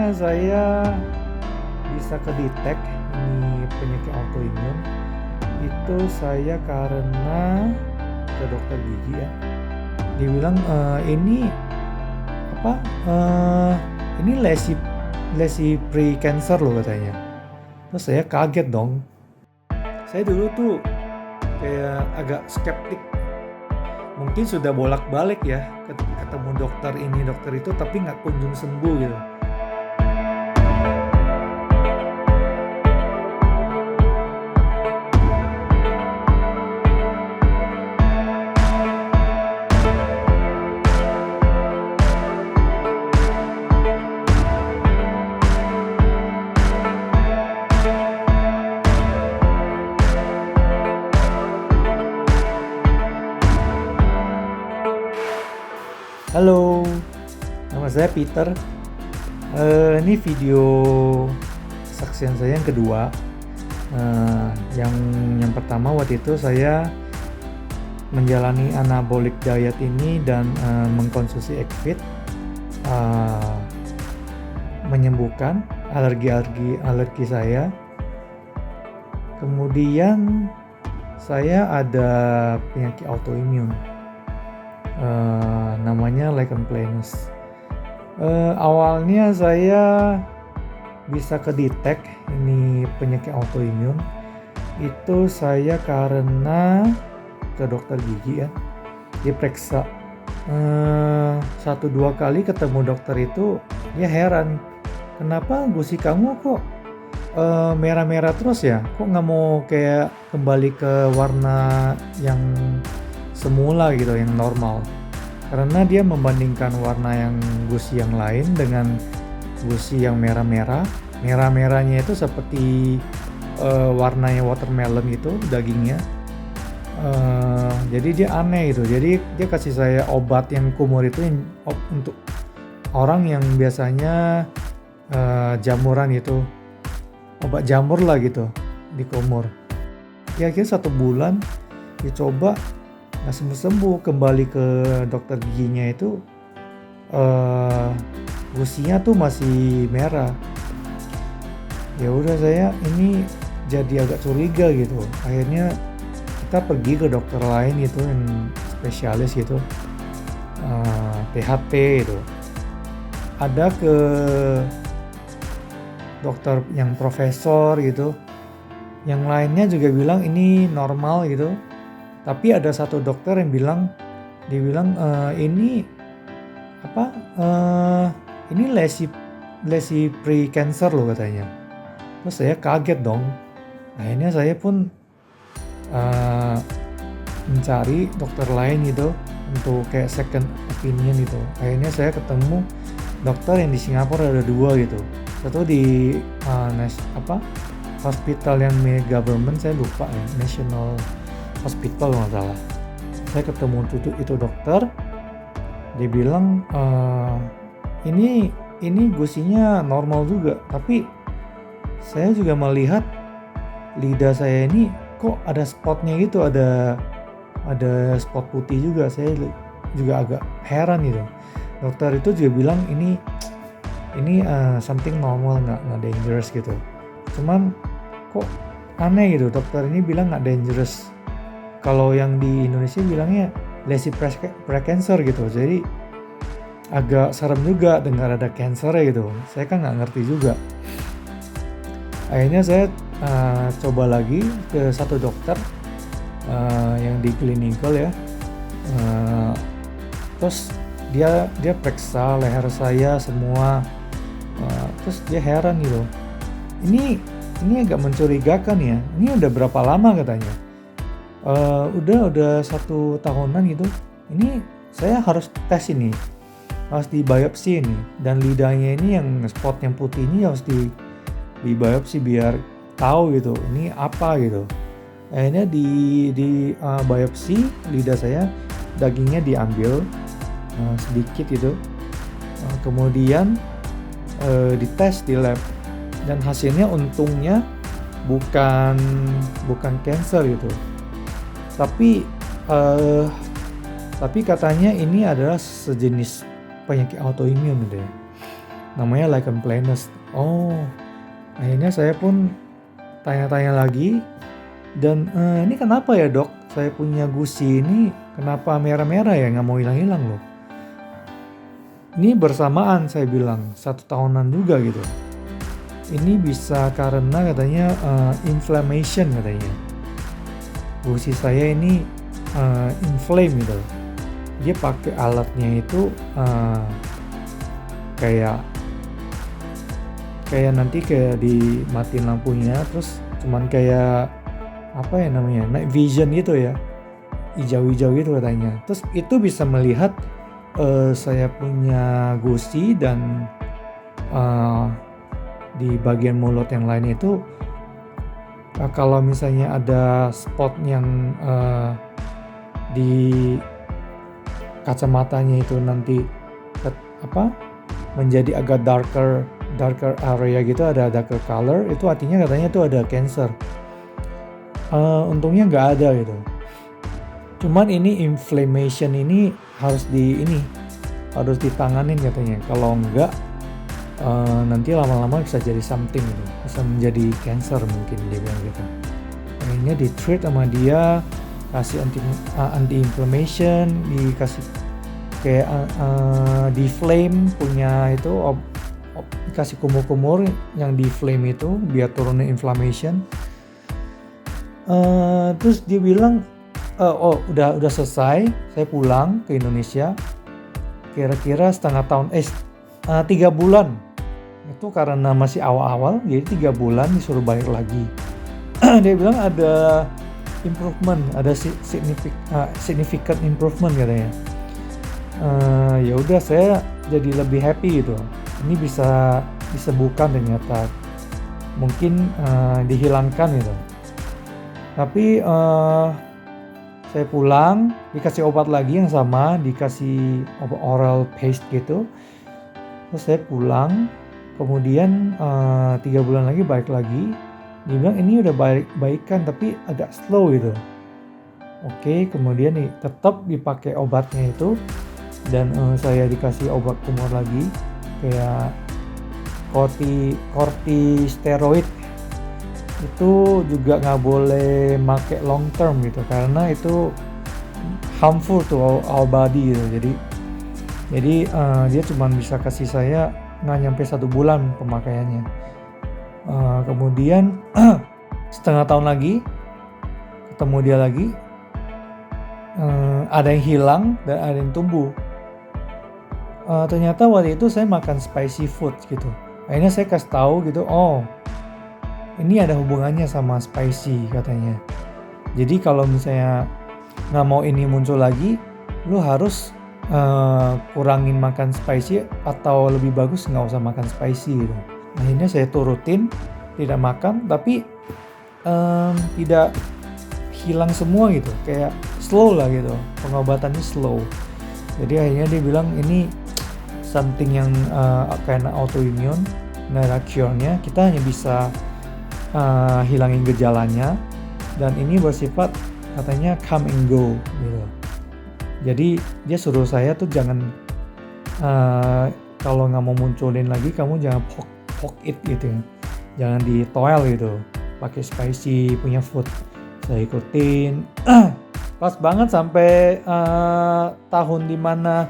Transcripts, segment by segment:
awalnya saya bisa kedetek ini penyakit autoimun itu saya karena ke dokter gigi ya. Dia bilang ini apa? Ini lesi pre-cancer loh katanya. Terus saya kaget dong. Saya dulu tuh kayak agak skeptik. Mungkin sudah bolak-balik ya ketemu dokter ini dokter itu tapi nggak kunjung sembuh gitu. Halo, nama saya Peter. Ini video kesaksian saya yang kedua. Yang pertama waktu itu saya menjalani anabolic diet ini dan mengkonsumsi Eggfit, menyembuhkan alergi saya. Kemudian saya ada penyakit autoimun. Namanya lichen planus. Awalnya saya bisa kedetek ini penyakit autoimun itu saya karena ke dokter gigi ya. Dia periksa 1-2 kali ketemu dokter itu dia heran, kenapa gusi kamu kok merah-merah terus ya, kok nggak mau kayak kembali ke warna yang semula gitu, yang normal. Karena dia membandingkan warna yang gusi yang lain dengan gusi yang merah-merah. Merah-merahnya itu seperti warnanya watermelon gitu dagingnya. Jadi dia aneh gitu. Jadi dia kasih saya obat yang kumur itu untuk orang yang biasanya jamuran gitu. Obat jamur lah gitu di kumur. Kira-kira 1 bulan dicoba nggak sembuh-sembuh, kembali ke dokter giginya itu gusinya tuh masih merah. Ya udah saya ini jadi agak curiga gitu. Akhirnya kita pergi ke dokter lain gitu yang spesialis gitu, THT itu. Ada ke dokter yang profesor gitu. Yang lainnya juga bilang ini normal gitu. Tapi ada satu dokter yang dia bilang ini apa? Ini lesi pre-cancer loh katanya. Terus saya kaget dong. Akhirnya saya pun mencari dokter lain gitu untuk kayak second opinion gitu. Akhirnya saya ketemu dokter yang di Singapura, ada 2 gitu. Satu di hospital yang milik government, saya lupa ya, National Hospital nggak salah. Saya ketemu itu dokter, dia bilang ini gusinya normal juga, tapi saya juga melihat lidah saya ini kok ada spotnya gitu, ada spot putih juga. Saya juga agak heran gitu. Dokter itu juga bilang ini something normal, nggak dangerous gitu. Cuman kok aneh gitu, dokter ini bilang nggak dangerous. Kalau yang di Indonesia bilangnya lesi pre-cancer gitu. Jadi agak serem juga dengar ada cancer gitu. Saya kan nggak ngerti juga. Akhirnya saya coba lagi ke satu dokter yang di clinical ya. Terus dia periksa leher saya semua. Terus dia heran gitu. Ini agak mencurigakan ya. Ini udah berapa lama katanya? Udah 1 tahunan gitu. Ini saya harus tes ini, harus dibiopsi ini, dan lidahnya ini yang spot yang putih ini harus dibiopsi biar tahu gitu ini apa gitu. Akhirnya di biopsi lidah saya, dagingnya diambil sedikit gitu, kemudian dites di lab, dan hasilnya untungnya bukan cancer gitu. Tapi katanya ini adalah sejenis penyakit autoimun gitu ya. namanya lichen planus. Oh, akhirnya saya pun tanya-tanya lagi dan ini kenapa ya dok, saya punya gusi ini kenapa merah-merah ya, nggak mau hilang-hilang loh. Ini bersamaan, saya bilang 1 tahunan juga gitu. Ini bisa karena katanya inflammation katanya. Gusi saya ini inflame gitu. Dia pakai alatnya itu kayak nanti kayak dimatiin lampunya, terus cuman kayak apa ya namanya, night vision gitu ya, hijau-hijau gitu katanya. Terus itu bisa melihat saya punya gusi dan di bagian mulut yang lain itu kalau misalnya ada spot yang di kacamatanya itu nanti menjadi agak darker area gitu, ada darker color, itu artinya katanya itu ada cancer. Untungnya nggak ada gitu. Cuman ini inflammation ini harus ditanganin katanya. Kalau enggak nanti lama-lama bisa jadi something gitu, bisa menjadi cancer mungkin, dia bilang gitu. Akhirnya di treat sama dia, kasih anti inflammation, dikasih kayak deflame punya itu dikasih kumur-kumur yang deflame itu biar turunin inflammation. Terus dia bilang udah selesai, saya pulang ke Indonesia kira-kira 3 bulan. Itu karena masih awal-awal, jadi 3 bulan disuruh balik lagi. Dia bilang ada improvement, ada significant improvement katanya. Ya udah, saya jadi lebih happy gitu. Ini bisa disembuhkan ternyata, mungkin dihilangkan gitu. Tapi saya pulang, dikasih obat lagi yang sama, dikasih obat oral paste gitu. Terus saya pulang, kemudian 3 bulan lagi balik lagi. Dia bilang ini udah baikan tapi agak slow gitu. Oke, kemudian tetap dipakai obatnya itu, dan saya dikasih obat tumor lagi kayak corticosteroid. Itu juga nggak boleh make long term gitu, karena itu harmful to our body gitu. Jadi dia cuma bisa kasih saya nggak nyampe 1 bulan pemakaiannya. Kemudian setengah tahun lagi ketemu dia lagi, ada yang hilang dan ada yang tumbuh. Ternyata waktu itu saya makan spicy food gitu. Akhirnya saya kasih tahu gitu, ini ada hubungannya sama spicy katanya. Jadi kalau misalnya nggak mau ini muncul lagi, lu harus kurangin makan spicy, atau lebih bagus nggak usah makan spicy gitu. Akhirnya saya turutin, tidak makan, tapi tidak hilang semua gitu, kayak slow lah gitu, pengobatannya slow. Jadi akhirnya dia bilang ini something yang karena autoimmune, nggak ada cure-nya, kita hanya bisa hilangin gejalanya, dan ini bersifat katanya come and go gitu. Jadi dia suruh saya tuh jangan kalau nggak mau munculin lagi, kamu jangan poke it gitu ya, jangan ditoel gitu pakai spicy punya food. Saya ikutin pas banget sampai tahun dimana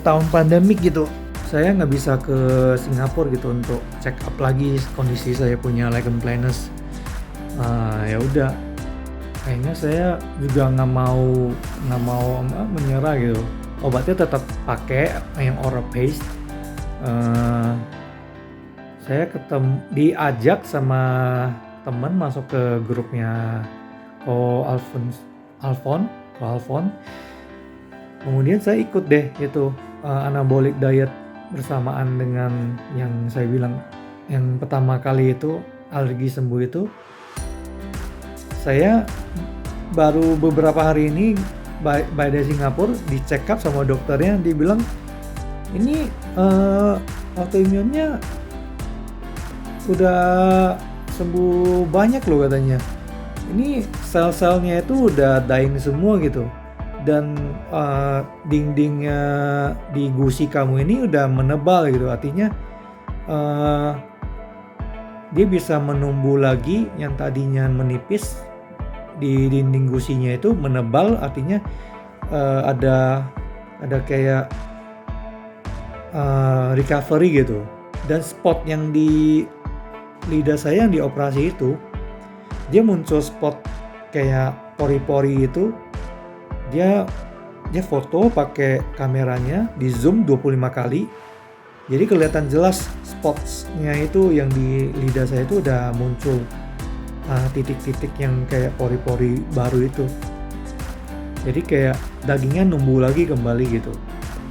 tahun pandemik gitu, saya nggak bisa ke Singapura gitu untuk check up lagi kondisi saya punya lichen planus. Ya udah, kayaknya saya juga nggak mau menyerah gitu. Obatnya tetap pakai yang oral paste. Saya diajak sama teman masuk ke grupnya Alfon. Kemudian saya ikut deh itu anabolic diet bersamaan dengan yang saya bilang yang pertama kali itu alergi sembuh itu. Saya baru beberapa hari ini by dari Singapura di check up sama dokternya, dia bilang ini autoimmunnya udah sembuh banyak loh katanya. Ini sel-selnya itu udah dying semua gitu, dan dindingnya di gusi kamu ini udah menebal gitu, artinya eh, dia bisa menumbuh lagi yang tadinya menipis di dinding gusinya itu menebal, artinya ada kayak recovery gitu. Dan spot yang di lidah saya yang dioperasi itu, dia muncul spot kayak pori-pori itu. Dia foto pakai kameranya, di zoom 25 kali. Jadi kelihatan jelas spotsnya itu yang di lidah saya itu udah muncul titik-titik yang kayak pori-pori baru itu. Jadi kayak dagingnya numbuh lagi kembali gitu.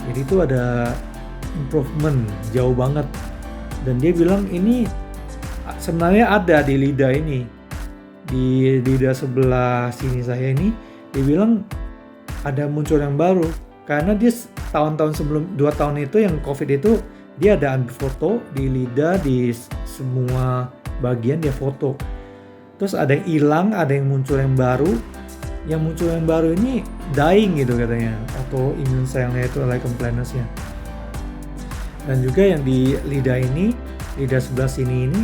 Jadi itu ada improvement jauh banget. Dan dia bilang ini sebenarnya ada di lidah ini, di lidah sebelah sini saya ini. Dia bilang ada muncul yang baru karena dia tahun-tahun sebelum 2 tahun itu yang COVID itu, dia ada ambil foto di lidah, di semua bagian dia foto. Terus ada yang hilang, ada yang muncul yang baru. Yang muncul yang baru ini dying gitu katanya, atau immune cell-nya itu lichen planus-nya. Dan juga yang di lidah ini, lidah sebelah sini ini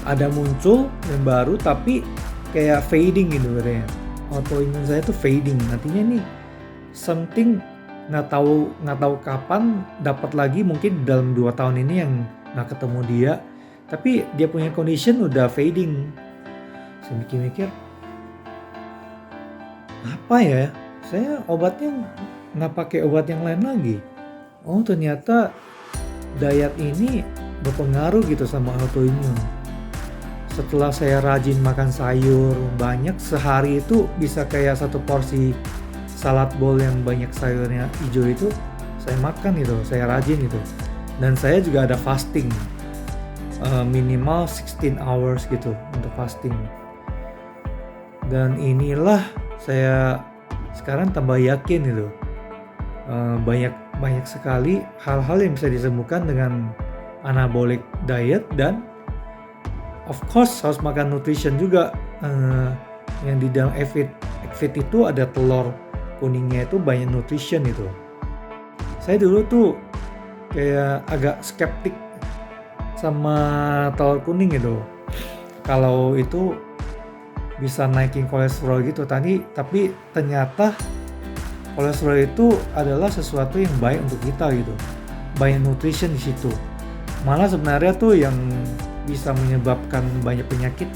ada muncul yang baru tapi kayak fading gitu katanya. Autoimmune saya tuh fading, artinya ini something nggak tahu kapan dapat lagi, mungkin dalam 2 tahun ini yang nggak ketemu dia, tapi dia punya condition udah fading. Saya mikir-mikir, apa ya? Saya obatnya nggak pakai obat yang lain lagi. Oh ternyata diet ini berpengaruh gitu sama autoimmune. Setelah saya rajin makan sayur banyak, sehari itu bisa kayak 1 porsi salad bowl yang banyak sayurnya hijau itu saya makan gitu, saya rajin gitu. Dan saya juga ada fasting, minimal 16 hours gitu untuk fasting. Dan inilah saya sekarang tambah yakin gitu, banyak sekali hal-hal yang bisa disembuhkan dengan anabolic diet. Dan of course harus makan nutrition juga, yang di dalam egg feed itu ada telur kuningnya itu banyak nutrition itu. Saya dulu tuh kayak agak skeptik sama telur kuning gitu, kalau itu bisa naikin kolesterol gitu tapi ternyata kolesterol itu adalah sesuatu yang baik untuk kita gitu, banyak nutrition di situ. Malah sebenarnya tuh yang bisa menyebabkan banyak penyakit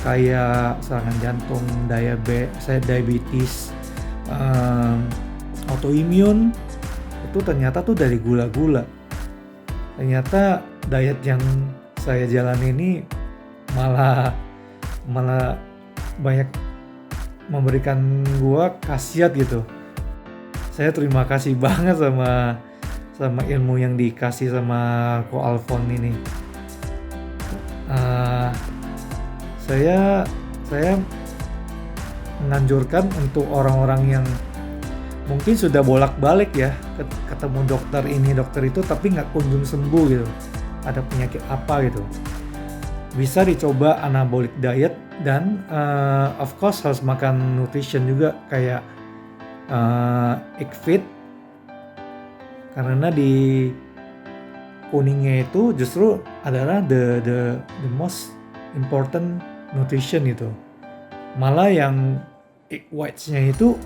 kayak serangan jantung, diabetes, autoimmune itu ternyata tuh dari gula-gula. Ternyata diet yang saya jalani ini malah banyak memberikan gua khasiat gitu. Saya terima kasih banget sama ilmu yang dikasih sama Ko Alfon ini. Saya menganjurkan untuk orang-orang yang mungkin sudah bolak-balik ya ketemu dokter ini dokter itu tapi nggak kunjung sembuh gitu, ada penyakit apa gitu, bisa dicoba anabolic diet. Dan of course harus makan nutrition juga kayak egg feed, karena di kuningnya itu justru adalah the most important nutrition itu. Malah yang egg whites-nya itu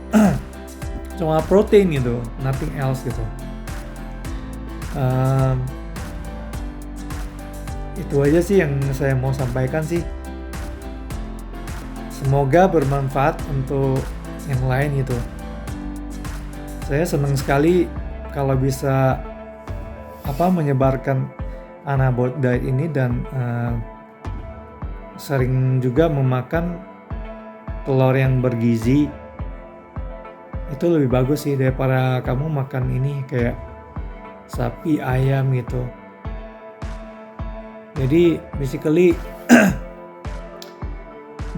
cuma protein gitu, nothing else gitu. Itu aja sih yang saya mau sampaikan sih. Semoga bermanfaat untuk yang lain gitu. Saya senang sekali kalau bisa menyebarkan anabolic diet ini, dan sering juga memakan telur yang bergizi. Itu lebih bagus sih daripada kamu makan ini kayak sapi, ayam gitu. Jadi basically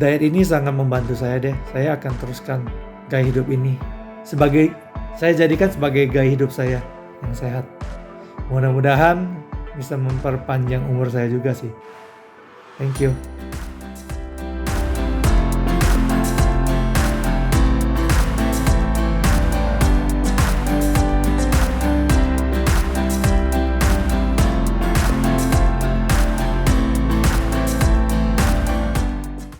diet ini sangat membantu saya deh. Saya akan teruskan gaya hidup ini saya jadikan sebagai gaya hidup saya yang sehat. Mudah-mudahan bisa memperpanjang umur saya juga sih. Thank you.